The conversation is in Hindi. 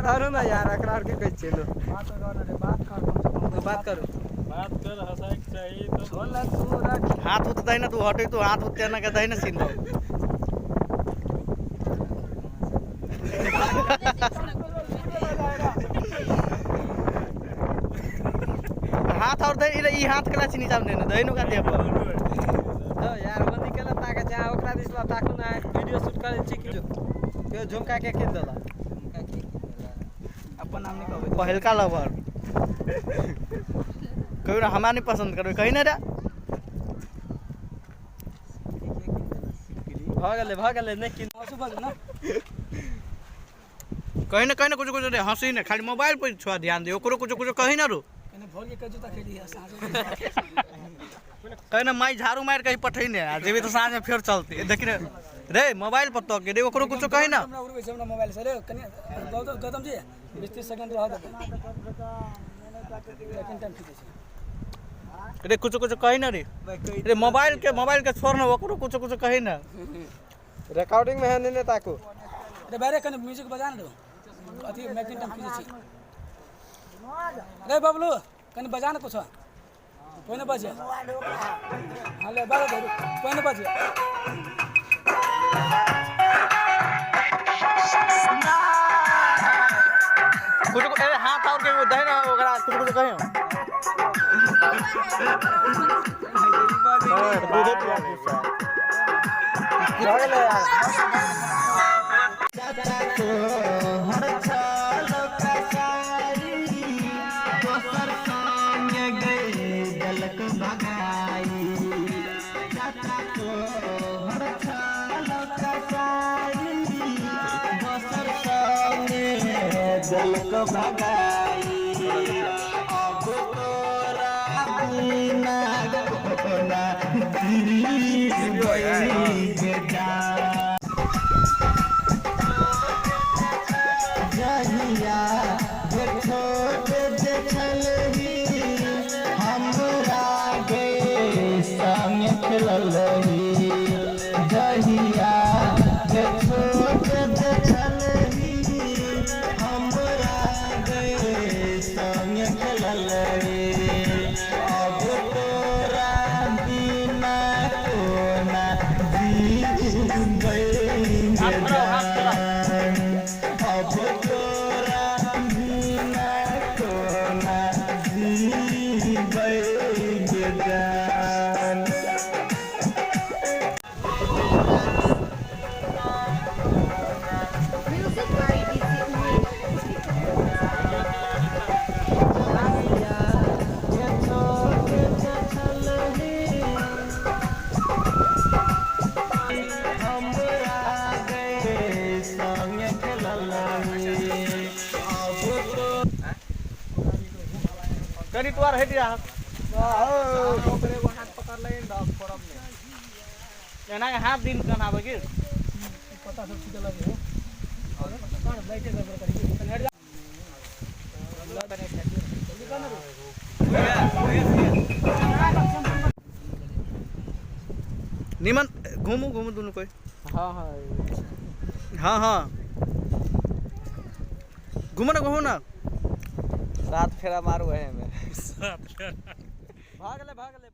धरो ना यार अकरा के कह चलो बात करो हंसाई चाहिए तो बोला तू रख हाथ उठ दे ना तू हटे तो हाथ उठते ना के दे ना सीन हाथ और दे ई हाथ कला चिनी जाम देना दैनो का दे तो यार वो निकल ताका जा ओकरा दिसला ताकू ना वीडियो शूट करे छी कि जो यो झुमका के किन देला झुमका के अपन नाम नहीं कहबे पहल का लवर कोई ना हमारा नहीं पसंद करो कहीं ना रे भागले नहीं किन ना कहीं ना कुछ रे हंसी ना खाली मोबाइल पर छुआ ध्यान दे ओकरो कुछ कहीं ना रो भोर के जूता खेली है साँझ कहीं ना माई झाड़ू मार कहीं पठई ने आ जेबे तो साँझ में फिर चलती देखी रे मोबाइल पर तो के रे ओकरो कुछ कहीं ना हमरा उड़ से मोबाइल से रे कनी गौतम जी 20-30 सेकंड रह दे लेकिन टाइम खींचे रे कुछ कहीं ना रे मोबाइल के छोड़ ना ओकरो कुछ कहीं ना रिकॉर्डिंग में है ने ताको रे बारे कने म्यूजिक बजा ना दो अथी मैकिंग टाइम खींचे छी रे बबलू कने बजा ना कुछ कोई ना बजे हां ले बारे दे कोई ना बजे कुछ हाथ और के दे ना ओकरा कुछ कहीं दूध पिया भागले यार जल को भगाई अब तोरा बिना कोना दिल गई जहिया जे छोट देखल ही हमरा गे संग खेलल ही जहिया जे छोट देखल अब तोरा बिना कोना अब तोरा बिना कोना करी तुआर हेटी रहा ओकरे को हाथ पकड़ ले डॉग फोरम में एना के हाथ दिन कना आबे के पता सब चीज लगे है और कौन बैठे गड़बड़ करी हेड जा निमन घूमू दोनों कोई हाँ घूमो ना सात फेरा मारू है में भाग ले